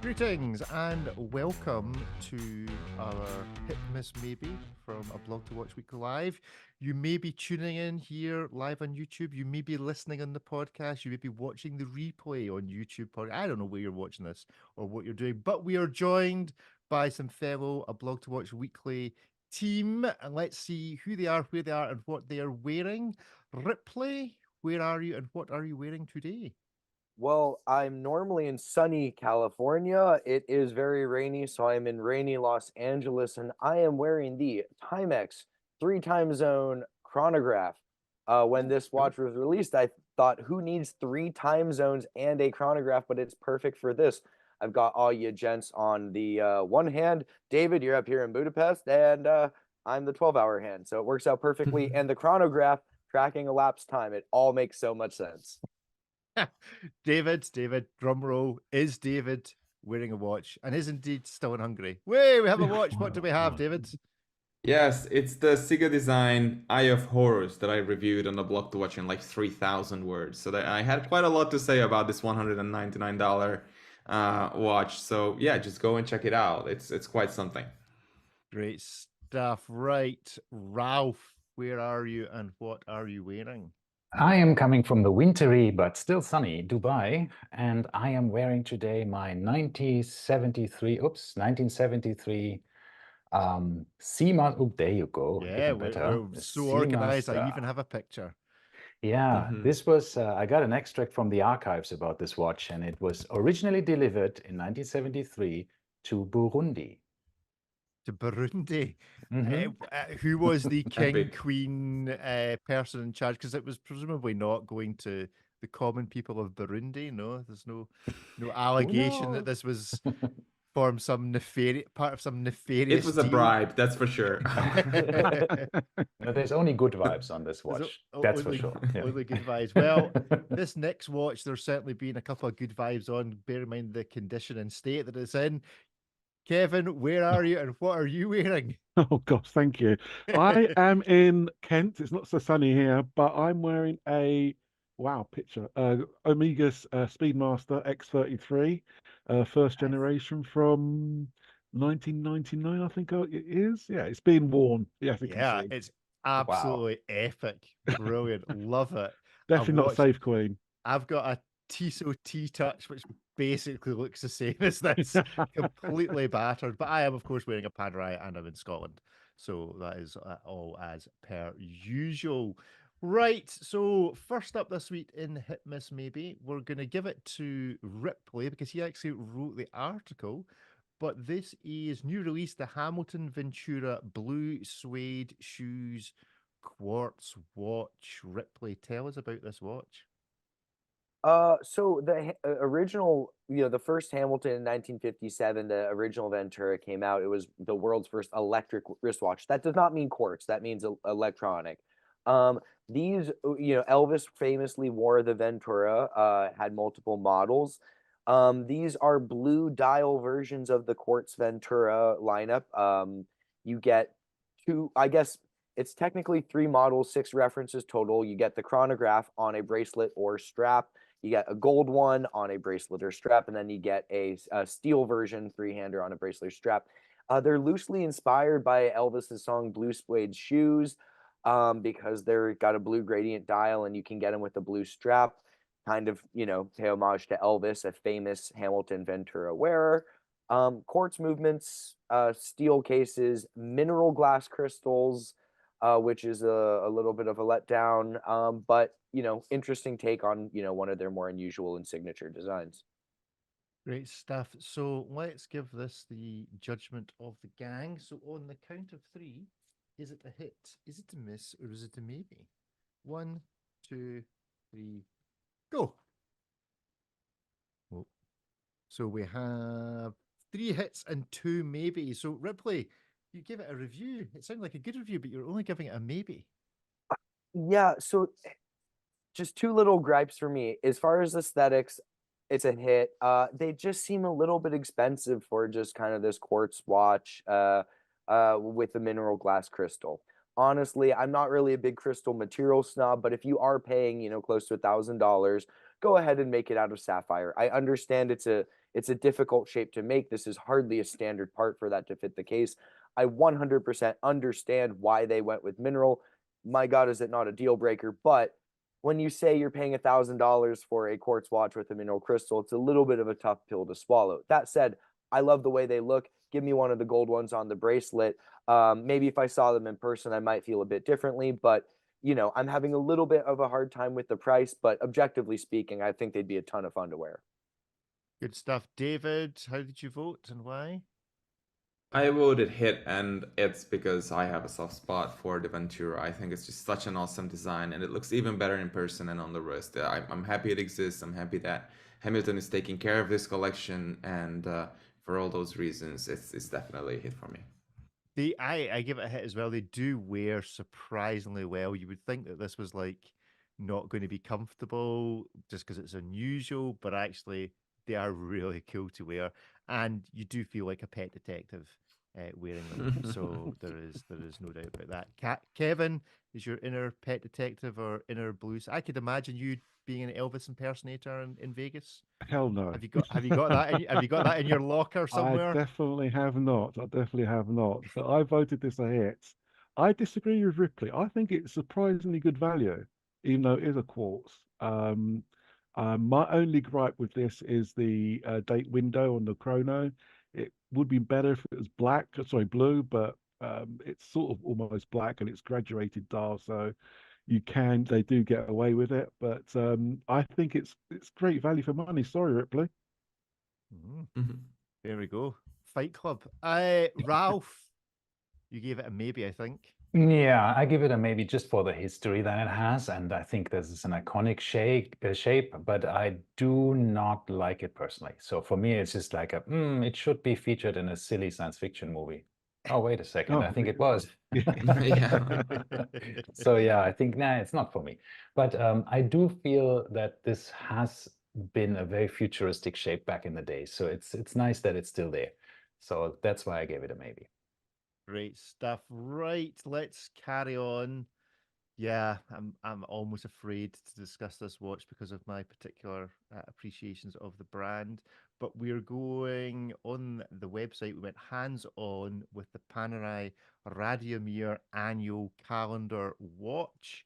Greetings and welcome to our Hit Miss Maybe from A Blog to Watch Week Live. You may be tuning in here live on YouTube. You may be listening on the podcast. You may be watching the replay on YouTube. I don't know where you're watching this or what you're doing, but we are joined by some fellow A Blog to Watch Weekly team. And let's see who they are, where they are, and what they are wearing. Ripley, where are you and what are you wearing today? Well, I'm normally in sunny California. It is very rainy, so I'm in rainy Los Angeles, and I am wearing the Timex 3 time zone chronograph. When this watch was released, I thought, who needs 3 time zones and a chronograph? But it's perfect for this. I've got all you gents on the one hand. David, you're up here in Budapest, and I'm the 12-hour hand, so it works out perfectly. And the chronograph tracking elapsed time. It all makes so much sense. David, drum roll. Is David wearing a watch and is indeed still in Hungary? Way, we have a watch. What do we have, David? Yes, it's the Sega Design Eye of Horus that I reviewed on the blog to watch in like 3,000 words. So that I had quite a lot to say about this $199 watch. So yeah, just go and check it out. It's quite something. Great stuff. Right, Ralph, where are you and what are you wearing? I am coming from the wintry but still sunny Dubai, and I am wearing today my 1973 C-Master. Oh, there you go. Yeah, we're so organized. I even have a picture. Yeah, this was, I got an extract from the archives about this watch, and it was originally delivered in 1973 to Burundi. To Burundi. Who was the king, queen person in charge? Because it was presumably not going to the common people of Burundi. No, there's no allegation that this was part of some nefarious. It was a bribe, that's for sure. No, there's only good vibes on this watch. That's for sure. Only good vibes. Well, this next watch, there's certainly been a couple of good vibes on. Bear in mind the condition and state that it's in. Kevin, where are you and what are you wearing? Oh gosh, thank you. I am in Kent. It's not so sunny here, but I'm wearing a picture. Omega's Speedmaster X33, first generation from 1999, I think it is. Yeah, it's being worn. Yeah, it's absolutely epic. Brilliant. Love it. Definitely not Safe Queen. I've got a Tissot T-Touch, which basically looks the same as this, completely battered. But I am, of course, wearing a Panerai and I'm in Scotland. So that is all as per usual. Right, so first up this week in Hit Miss Maybe, we're going to give it to Ripley because he actually wrote the article. But this is new release, the Hamilton Ventura Blue Suede Shoes Quartz watch. Ripley, tell us about this watch. So the original, the first Hamilton in 1957, the original Ventura came out. It was the world's first electric wristwatch. That does not mean quartz. That means electronic. These, Elvis famously wore the Ventura, had multiple models. These are blue dial versions of the Quartz Ventura lineup. You get two, I guess it's technically 3 models, 6 references total. You get the chronograph on a bracelet or strap. You get a gold one on a bracelet or strap, and then you get a steel version, 3-hander on a bracelet or strap. They're loosely inspired by Elvis's song Blue Suede Shoes because they're got a blue gradient dial, and you can get them with a blue strap, kind of, pay homage to Elvis, a famous Hamilton Ventura wearer. Quartz movements, steel cases, mineral glass crystals, which is a little bit of a letdown, but interesting take on one of their more unusual and signature designs. Great stuff. So let's give this the judgment of the gang. So on the count of 3, is it a hit, is it a miss, or is it a maybe? 1, 2, 3, go. Oh. So we have 3 hits and 2 maybes. So Ripley, you give it a review. It sounded like a good review, but you're only giving it a maybe. Yeah, so just 2 little gripes for me. As far as aesthetics, it's a hit. They just seem a little bit expensive for just kind of this quartz watch with the mineral glass crystal. Honestly, I'm not really a big crystal material snob, but if you are paying, close to $1,000 go ahead and make it out of sapphire. I understand it's a difficult shape to make. This is hardly a standard part for that to fit the case. I 100% understand why they went with mineral. My God, is it not a deal breaker? But when you say you're paying $1,000 for a quartz watch with a mineral crystal, it's a little bit of a tough pill to swallow. That said, I love the way they look. Give me one of the gold ones on the bracelet. Maybe if I saw them in person, I might feel a bit differently, but you know, I'm having a little bit of a hard time with the price, but objectively speaking, I think they'd be a ton of fun to wear. Good stuff. David, how did you vote and why? I voted hit, and it's because I have a soft spot for the Ventura. I think it's just such an awesome design, and it looks even better in person and on the wrist. I'm happy it exists. I'm happy that Hamilton is taking care of this collection, and for all those reasons, it's definitely a hit for me. I give it a hit as well. They do wear surprisingly well. You would think that this was like not going to be comfortable just because it's unusual, but actually they are really cool to wear, and you do feel like a pet detective wearing them. So there is no doubt about that. Kevin, is your inner pet detective or inner blues? I could imagine you being an Elvis impersonator in Vegas. Hell no. Have you got that? Have you got that in your locker somewhere? I definitely have not. I definitely have not. So I voted this a hit. I disagree with Ripley. I think it's surprisingly good value, even though it is a quartz. My only gripe with this is the date window on the chrono. It would be better if it was blue, but it's sort of almost black and it's graduated dial, so they do get away with it. But I think it's great value for money. Sorry, Ripley. There we go. Fight Club. Ralph, you gave it a maybe, I think. Yeah, I give it a maybe just for the history that it has, and I think this is an iconic shape, but I do not like it personally. So for me, it's just like it should be featured in a silly science fiction movie. Oh, wait a second, I think it was. Yeah. So yeah, I think, nah, it's not for me. But I do feel that this has been a very futuristic shape back in the day. So it's nice that it's still there. So that's why I gave it a maybe. Great stuff. Right, let's carry on. Yeah, I'm almost afraid to discuss this watch because of my particular appreciations of the brand. But we're going on the website. We went hands-on with the Panerai Radiomir annual calendar watch.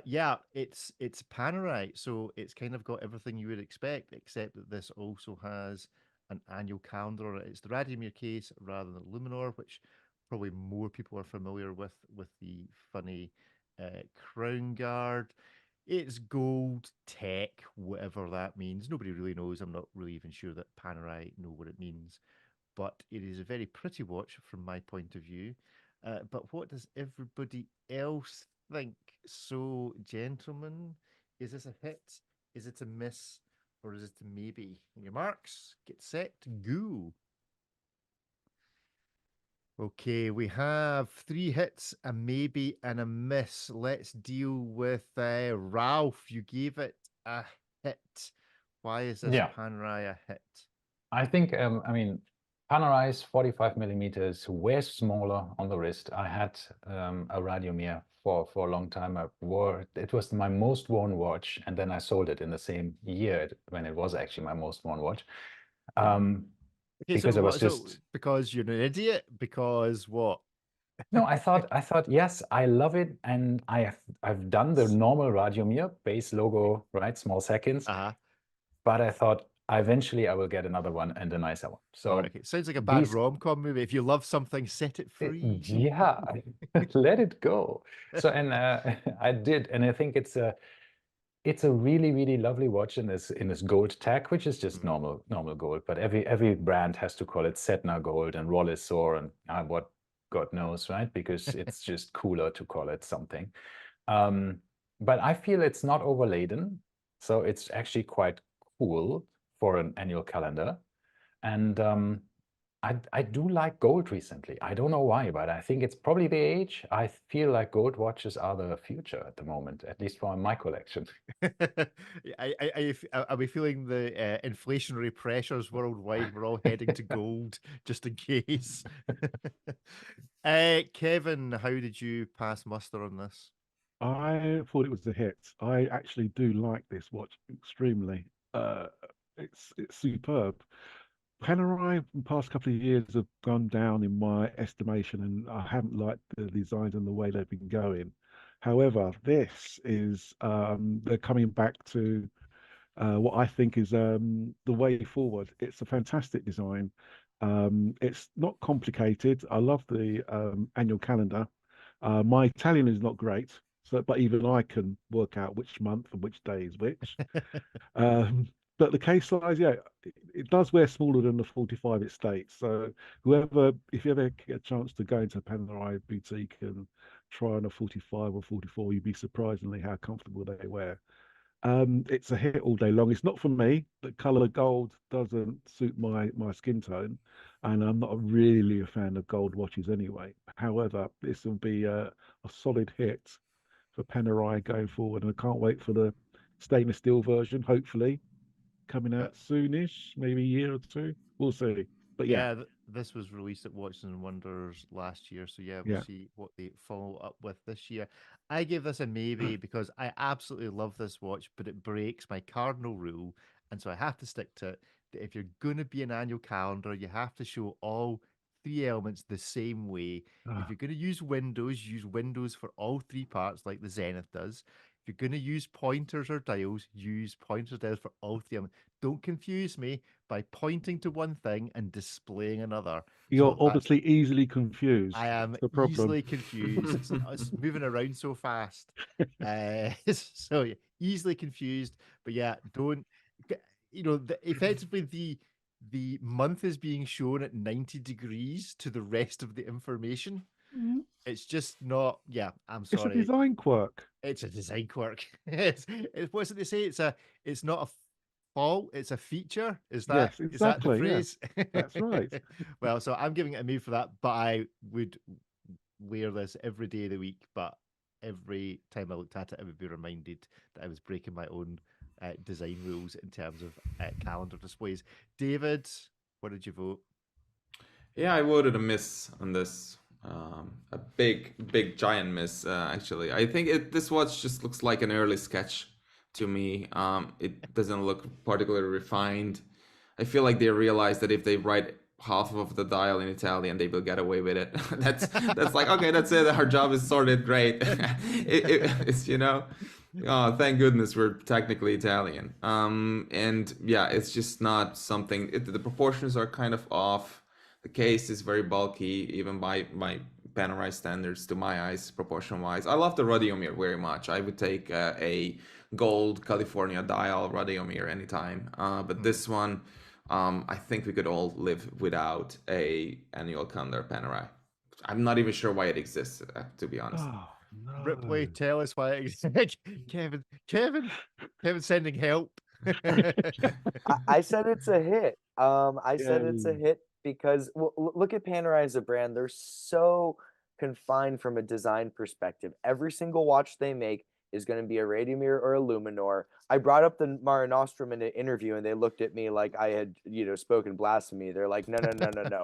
Yeah, it's Panerai, so it's kind of got everything you would expect, except that this also has an annual calendar. It's the Radiomir case rather than Luminor, which probably more people are familiar with the funny crown guard. It's Goldtech, whatever that means. Nobody really knows. I'm not really even sure that Panerai know what it means, but it is a very pretty watch from my point of view. But what does everybody else think? So, gentlemen, is this a hit? Is it a miss? Or is it a maybe? In your marks, get set, go. Okay, we have 3 hits, a maybe, and a miss. Let's deal with Ralph. You gave it a hit. Why is this Panerai a hit? I think, I mean, Panerai is 45 millimeters, way smaller on the wrist. I had a Radiomir for a long time. It was my most worn watch, and then I sold it in the same year when it was actually my most worn watch. Because I was just because you're an idiot. Because what? No, I thought yes, I love it, and I've done the normal Radiomir base logo, right, small seconds. But I thought eventually I will get another one and a nicer one. So okay. Sounds like a bad rom-com movie. If you love something, set it free. Yeah, let it go. So and I did, and I think it's a really, really lovely watch in this gold tag, which is just normal gold. But every brand has to call it Sedna gold and Rollisor and what God knows, right? Because it's just cooler to call it something. But I feel it's not overladen, so it's actually quite cool for an annual calendar. And I do like gold recently. I don't know why, but I think it's probably the age. I feel like gold watches are the future at the moment, at least for my collection. Are we feeling the inflationary pressures worldwide? We're all heading to gold just in case. Kevin, how did you pass muster on this? I thought it was a hit. I actually do like this watch extremely. Uh, it's superb. Panerai in the past couple of years have gone down in my estimation, and I haven't liked the designs and the way they've been going. However, this is they're coming back to what I think is the way forward. It's a fantastic design. It's not complicated. I love the annual calendar. My Italian is not great, so but even I can work out which month and which day is which. Um, but the case size, yeah, it does wear smaller than the 45 it states. So whoever, if you ever get a chance to go into a Panerai boutique and try on a 45 or 44, you'd be surprisingly how comfortable they wear. It's a hit all day long. It's not for me. The color gold doesn't suit my skin tone, and I'm not really a fan of gold watches anyway. However, this will be a solid hit for Panerai going forward, and I can't wait for the stainless steel version. Hopefully, coming Yeah. out soonish, maybe a year or two. We'll see. But yeah, Yeah, this was released at Watches and Wonders last year, so yeah, we'll yeah. see what they follow up with this year. I gave this a maybe because I absolutely love this watch, but it breaks my cardinal rule, and so I have to stick to it. That if you're going to be an annual calendar, you have to show all three elements the same way. If Ah, you're going to use windows for all three parts, like the Zenith does. If you're going to use pointers or dials, use pointers or dials for all three elements. Don't confuse me by pointing to one thing and displaying another. you're So that's obviously easily I confused. am That's the problem. easily confused. It's moving around so fast. So yeah, easily confused. But yeah, don't g- effectively the month is being shown at 90 degrees to the rest of the information. Mm, It's just not, yeah, I'm It's a sorry. design quirk. It's a design quirk. It's what's it they say? It's not a fault, it's a feature. Yes, Is that the exactly. Yeah, phrase? that's right. Well, so I'm giving it a move for that, but I would wear this every day of the week. But every time I looked at it, I would be reminded that I was breaking my own design rules in terms of calendar displays. David, what did you vote? Yeah, I voted a miss on this. A big, giant miss, actually. I think this watch just looks like an early sketch to me. It doesn't look particularly refined. I feel like they realized that if they write half of the dial in Italian, they will get away with it. That's like, okay, that's it. Our job is sorted. Great. It's. Oh, thank goodness we're technically Italian. And yeah, it's just not something. The proportions are kind of off. The case is very bulky, even by my Panerai standards, to my eyes, proportion-wise. I love the Radiomir very much. I would take a gold California dial Radiomir anytime. But this one, I think we could all live without a annual calendar Panerai. I'm not even sure why it exists, to be honest. Oh Ripley, no. tell us why Kevin sending help. I said it's a hit. I said it's a Yay. hit because look at Panerai as a brand. They're so confined from a design perspective. Every single watch they make is going to be a Radiomir or a Luminor. I brought up the Mare Nostrum in an interview, and they looked at me like I had, spoken blasphemy. They're like, no,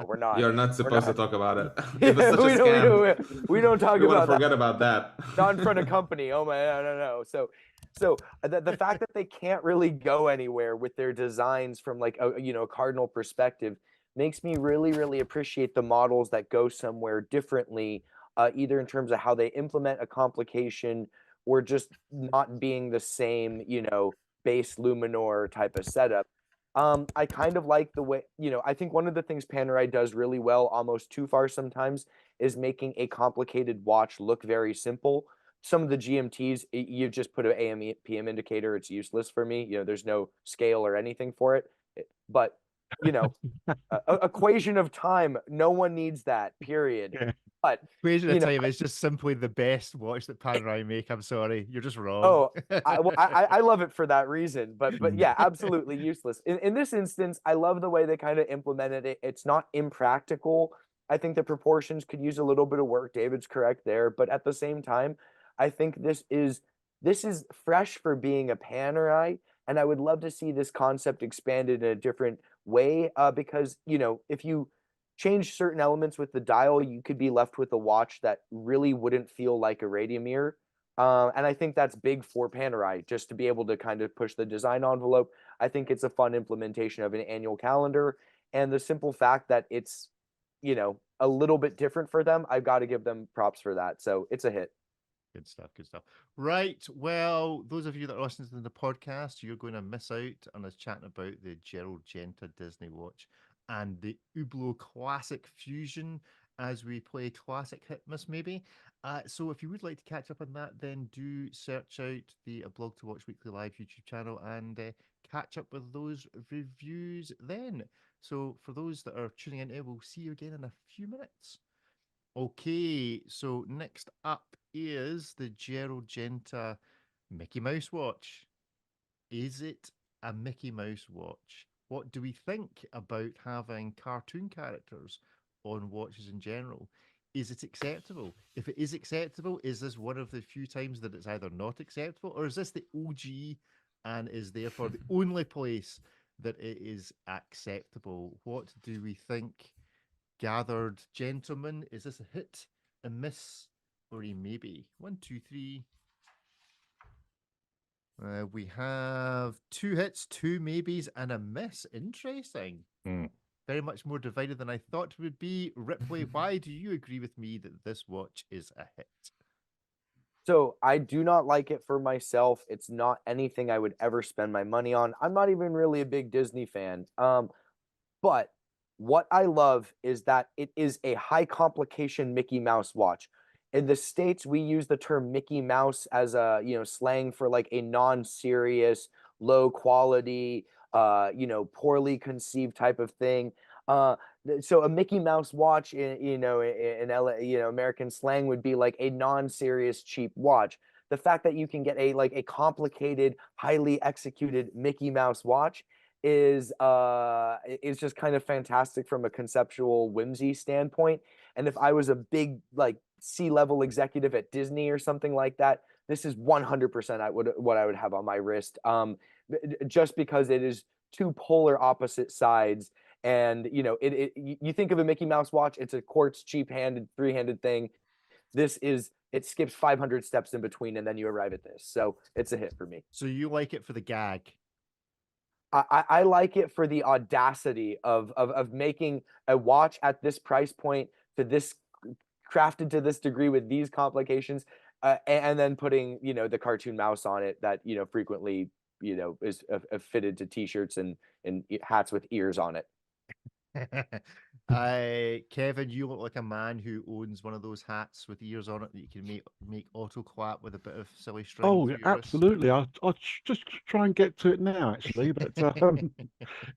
we're not. You're not We're supposed to not. talk about it. It was such a we scam. we don't talk We want to about that. forget about that. Not in front of company. Oh my, no. So the fact that they can't really go anywhere with their designs from like a cardinal perspective makes me really appreciate the models that go somewhere differently, either in terms of how they implement a complication or just not being the same, base Luminor type of setup. I kind of like the way, I think one of the things Panerai does really well, almost too far sometimes, is making a complicated watch look very simple. Some of the GMTs, you just put an AM PM indicator, it's useless for me. There's no scale or anything for it. But equation of time, no one needs that, period. Yeah. But Equation of Time is just simply the best watch that Panerai make. I'm sorry, you're just wrong. oh, I love it for that reason. But yeah, absolutely useless. In this instance, I love the way they kind of implemented it. It's not impractical. I think the proportions could use a little bit of work. David's correct there, but at the same time, I think this is fresh for being a Panerai, and I would love to see this concept expanded in a different way. Because if you change certain elements with the dial, you could be left with a watch that really wouldn't feel like a Radiomir. And I think that's big for Panerai, just to be able to kind of push the design envelope. I think it's a fun implementation of an annual calendar. And the simple fact that it's, a little bit different for them, I've got to give them props for that. So it's a hit. Good stuff. Good stuff. Right. Well, those of you that are listening to the podcast, you're going to miss out on us chatting about the Gerald Genta Disney watch and the Hublot Classic Fusion as we play Classic Hitmas, maybe. So if you would like to catch up on that, then do search out the aBlogtoWatch Weekly Live YouTube channel and catch up with those reviews then. So for those that are tuning in, we'll see you again in a few minutes. Okay, so next up is the Gerald Genta Mickey Mouse watch. Is it a Mickey Mouse watch? What do we think about having cartoon characters on watches in general? Is it acceptable? If it is acceptable, is this one of the few times that it's either not acceptable, or is this the OG and is therefore the only place that it is acceptable? What do we think? Gathered gentlemen, is this a hit, a miss, or a maybe? 1, 2, 3. We have 2 hits, 2 maybes, and a miss. Interesting. Very much more divided than I thought it would be. Ripley, why do you agree with me that this watch is a hit? So I do not like it for myself. It's not anything I would ever spend my money on. I'm not even really a big Disney fan. But what I love is that it is a high complication Mickey Mouse watch. In the States, we use the term Mickey Mouse as a, slang for like a non-serious, low quality, poorly conceived type of thing. So a Mickey Mouse watch in LA, American slang would be like a non-serious cheap watch. The fact that you can get a complicated, highly executed Mickey Mouse watch is just kind of fantastic from a conceptual whimsy standpoint. And if I was a big C-level executive at Disney or something like that, this is 100% what I would have on my wrist. Just because it is two polar opposite sides. And you think of a Mickey Mouse watch, it's a quartz cheap-handed 3-handed thing. It skips 500 steps in between, and then you arrive at this. So it's a hit for me. So you like it for the gag? I like it for the audacity of making a watch at this price point, to this crafted to this degree with these complications, and then putting the cartoon mouse on it that frequently is fitted to t-shirts and hats with ears on it. Kevin, you look like a man who owns one of those hats with ears on it that you can make auto clap with a bit of silly string. Oh, absolutely. I'll just try and get to it now, actually. But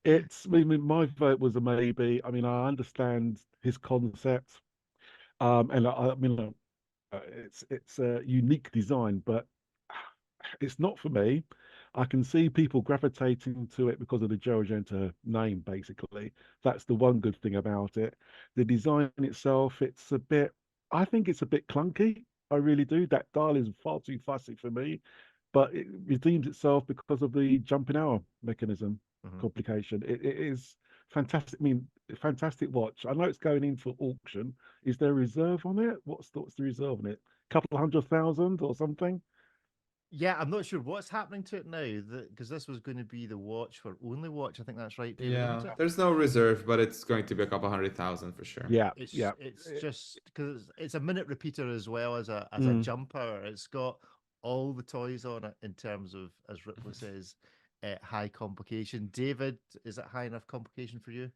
my vote was a maybe. I mean, I understand his concept, and it's a unique design, but it's not for me. I can see people gravitating to it because of the Gerald Genta name, basically. That's the one good thing about it. The design itself, I think it's a bit clunky. I really do. That dial is far too fussy for me, but it redeems itself because of the jumping hour mechanism complication. It is fantastic. I mean, fantastic watch. I know it's going in for auction. Is there a reserve on it? What's the reserve on it? A couple of 100,000 or something? Yeah, I'm not sure what's happening to it now, because this was going to be the watch for only watch. I think that's right, David, isn't it? There's no reserve, but it's going to be a couple 100,000 for sure. It's just because it's a minute repeater as well as a jumper. It's got all the toys on it in terms of, as Ripley says, high complication. David, is it high enough complication for you?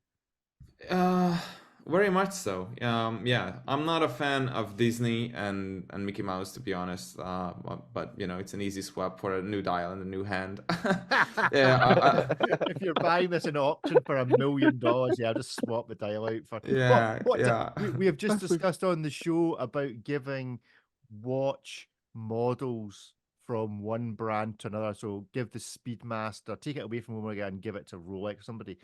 Very much so. Yeah, I'm not a fan of Disney and Mickey Mouse, to be honest. But it's an easy swap for a new dial and a new hand. Yeah. If you're buying this in auction for $1 million, yeah, I'll just swap the dial out for. We have just discussed on the show about giving watch models from one brand to another. So give the Speedmaster, take it away from Omega and give it to Rolex or somebody.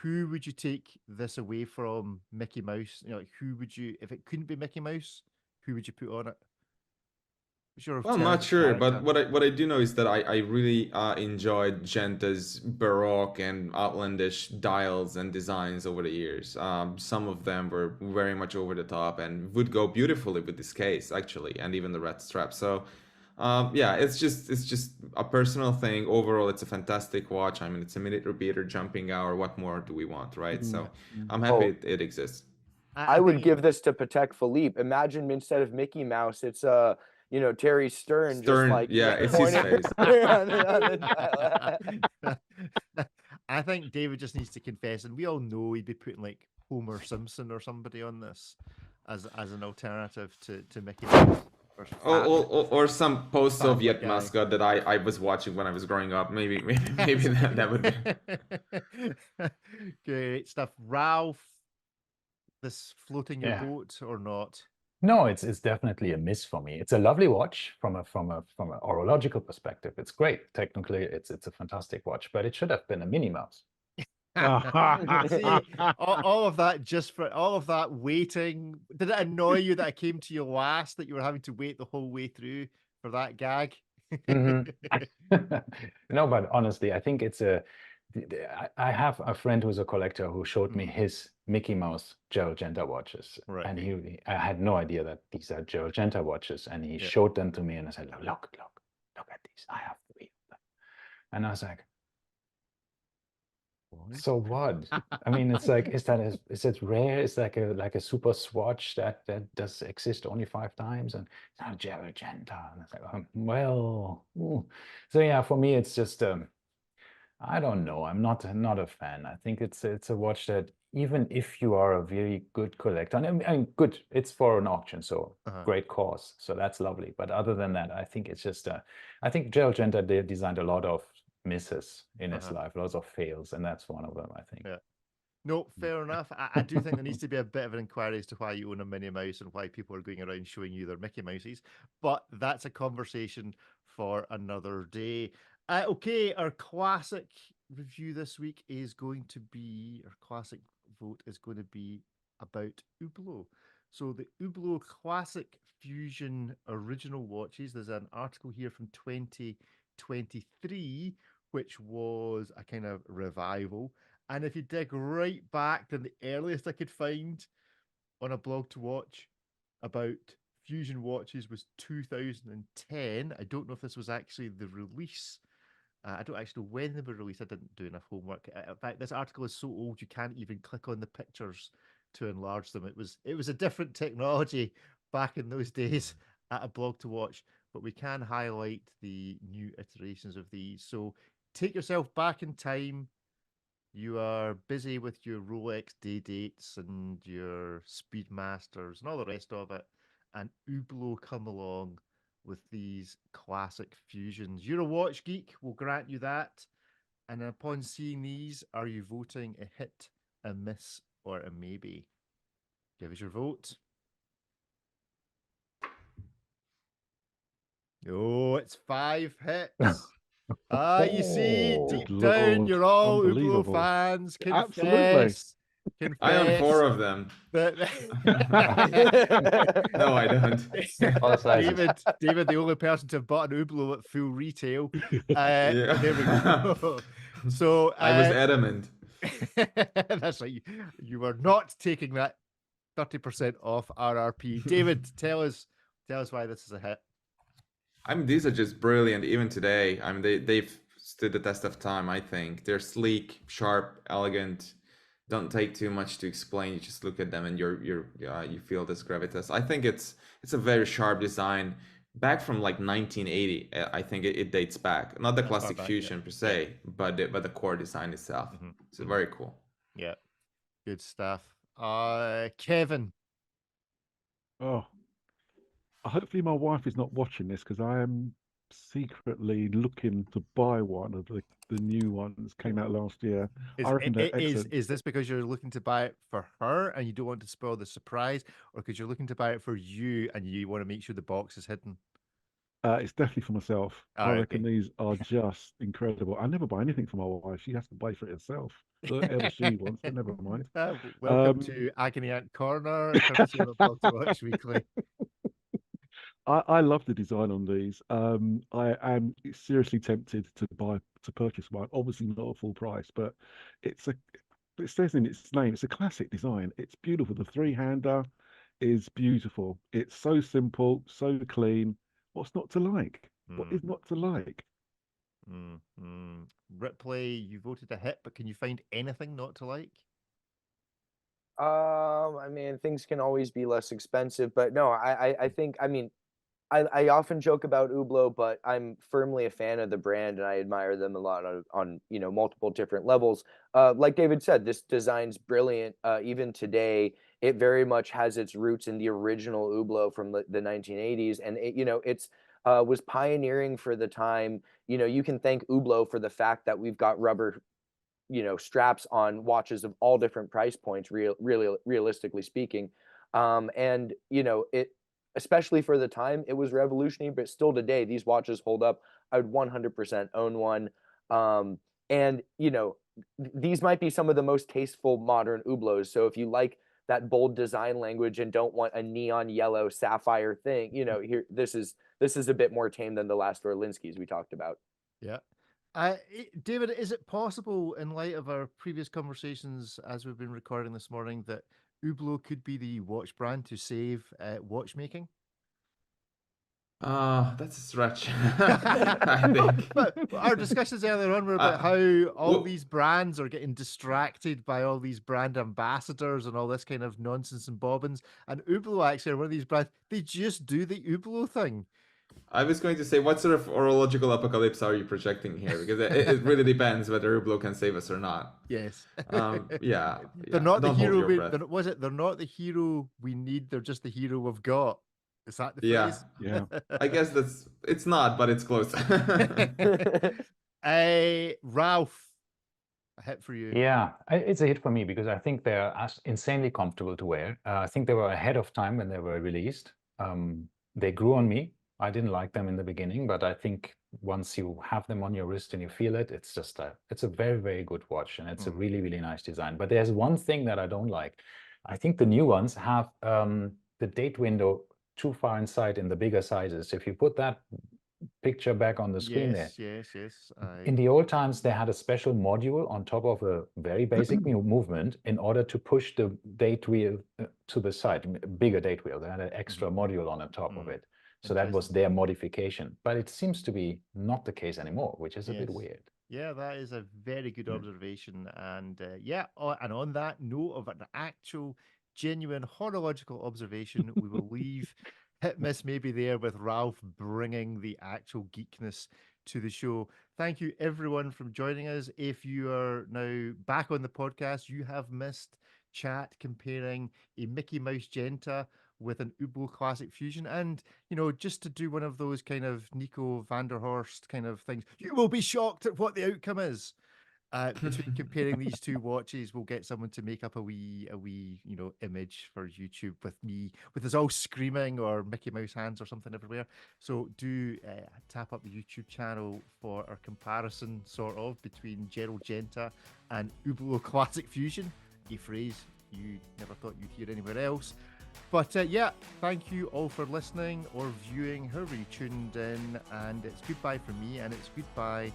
Who would you take this away from? Mickey Mouse? Who would you, if it couldn't be Mickey Mouse, who would you put on it? Well, I'm not sure, but what I do know is that I really enjoyed Genta's Baroque and outlandish dials and designs over the years. Some of them were very much over the top and would go beautifully with this case, actually, and even the red strap. So Yeah, it's just a personal thing. Overall, it's a fantastic watch. I mean, it's a minute repeater, jumping hour. What more do we want, right? So I'm happy Oh, it exists. I would think give this to Patek Philippe. Imagine instead of Mickey Mouse, it's Terry Stern, just Stern, like yeah, it's his pointing face. on the dial. I think David just needs to confess, and we all know he'd be putting like Homer Simpson or somebody on this as an alternative to Mickey Mouse or Or some post-Soviet guy. mascot that I was watching when I was growing up. Maybe that would be. Great stuff. Ralph, this floating your Yeah. boat or not? No, it's definitely a miss for me. It's a lovely watch from a horological perspective. It's great. Technically, it's a fantastic watch, but it should have been a Minnie Mouse. See, all of that just for all of that waiting. Did it annoy you that I came to you last, that you were having to wait the whole way through for that gag? No, but honestly, I think it's I have a friend who's a collector who showed me his Mickey Mouse Gerald Genta watches, Right. and I had no idea that these are Gerald Genta watches, and he showed them to me, and I said, look at these, I have 3 of them, and I was like, so what? I mean, it's like, is it rare? It's like a super swatch that does exist only 5 times, and it's not Gerald Genta. And it's like, well, so yeah, for me, it's just I don't know. I'm not a fan. I think it's a watch that even if you are a very good collector, and I mean, good, it's for an auction, so great cause, so that's lovely. But other than that, I think it's just I think Gerald Genta designed a lot of misses in his life, lots of fails, and that's one of them, I think. Yeah. No, fair enough. I do think there needs to be a bit of an inquiry as to why you own a Minnie Mouse and why people are going around showing you their Mickey Mouses. But that's a conversation for another day. Okay, our classic review this week is going to be, our classic vote is going to be about Hublot. So the Hublot Classic Fusion Original Watches, there's an article here from 2023, which was a kind of revival. And if you dig right back to the earliest I could find on aBlogtoWatch about Fusion watches was 2010. I don't know if this was actually the release. I don't actually know when they were released. I didn't do enough homework. In fact, this article is so old you can't even click on the pictures to enlarge them. It was a different technology back in those days at aBlogtoWatch, but we can highlight the new iterations of these. So take yourself back in time. You are busy with your Rolex day dates and your Speedmasters and all the rest of it, and Hublot come along with these classic fusions. You're a watch geek, we'll grant you that. And upon seeing these, are you voting a hit, a miss, or a maybe? Give us your vote. Oh, it's 5 hits. You see, deep Good down, Lord, you're all Hublot unbelievable. fans. Absolutely. I own 4 of them. That... No, I don't. David, the only person to have bought an Hublot at full retail. There we go. So I was adamant. That's right. You were not taking that 30% off RRP. David, tell us why this is a hit. I mean, these are just brilliant even today. I mean, they've stood the test of time, I think. They're sleek, sharp, elegant. Don't take too much to explain. You just look at them and you feel this gravitas. I think it's a very sharp design. Back from like 1980, I think it dates back. Not the classic fusion per se, but the core design itself. It's very cool. Yeah, good stuff. Kevin. Oh, hopefully my wife is not watching this because I am secretly looking to buy one of the new ones came out last year. I reckon they're excellent. Is this because you're looking to buy it for her and you don't want to spoil the surprise, or because you're looking to buy it for you and you want to make sure the box is hidden? It's definitely for myself. I reckon these are just incredible. I never buy anything for my wife. She has to buy for it herself. Whatever she wants, but never mind. Welcome to Agony Ant Corner, courtesy of aBlogtoWatch Weekly. I love the design on these. I am seriously tempted to purchase one. Obviously not at full price, but it says in its name, it's a classic design. It's beautiful. The 3-hander is beautiful. It's so simple, so clean. What's not to like? What is not to like? Ripley, you voted a hit, but can you find anything not to like? I mean, things can always be less expensive, but no, I think, I mean, I often joke about Hublot, but I'm firmly a fan of the brand and I admire them a lot on multiple different levels. Like David said, this design's brilliant. Even today, it very much has its roots in the original Hublot from the 1980s, and it's was pioneering for the time. You can thank Hublot for the fact that we've got rubber straps on watches of all different price points, really realistically speaking. And it, especially for the time, it was revolutionary, but still today, these watches hold up. I would 100% own one. And these might be some of the most tasteful modern Hublots. So if you like that bold design language and don't want a neon yellow sapphire thing, here, this is a bit more tame than the last Orlinskis we talked about. Yeah. David, is it possible, in light of our previous conversations as we've been recording this morning, that Hublot could be the watch brand to save watchmaking? That's a stretch. I think. But our discussions earlier on were about how all these brands are getting distracted by all these brand ambassadors and all this kind of nonsense and bobbins. And Hublot actually are one of these brands. They just do the Hublot thing. I was going to say, what sort of horological apocalypse are you projecting here? Because it really depends whether Hublot can save us or not. Yes. Yeah. They're not the Don't hold hero. your breath. They're not the hero we need. They're just the hero we've got. Is that the Yeah. phrase? Yeah. I guess it's not, but it's close. Ralph, a hit for you. Yeah, it's a hit for me because I think they're insanely comfortable to wear. I think they were ahead of time when they were released. They grew on me. I didn't like them in the beginning, but I think once you have them on your wrist and you feel it, it's just it's a very, very good watch, and it's a really, really nice design. But there's one thing that I don't like. I think the new ones have the date window too far inside in the bigger sizes. If you put that picture back on the screen Yes. in the old times, they had a special module on top of a very basic movement in order to push the date wheel to the side, bigger date wheel. They had an extra module on the top of it. So that was their modification. But it seems to be not the case anymore, which is a bit weird. Yeah, that is a very good observation. And and on that note of an actual, genuine horological observation, we will leave hit miss maybe there with Ralph bringing the actual geekness to the show. Thank you everyone for joining us. If you are now back on the podcast, you have missed chat comparing a Mickey Mouse Genta with an Hublot Classic Fusion, and just to do one of those kind of Nico van der Horst kind of things. You will be shocked at what the outcome is. Between comparing these two watches, we'll get someone to make up a wee image for YouTube with us all screaming or Mickey Mouse hands or something everywhere. So do tap up the YouTube channel for our comparison sort of between Gerald Genta and Hublot Classic Fusion, a phrase you never thought you'd hear anywhere else. But thank you all for listening or viewing, however you tuned in, and it's goodbye from me, and it's goodbye.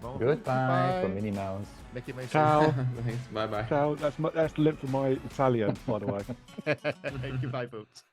Well, goodbye from Minnie Mouse. Mickey Mouse. Ciao. Thanks. Bye bye. Ciao. That's the length of my Italian, by the way. Goodbye, folks.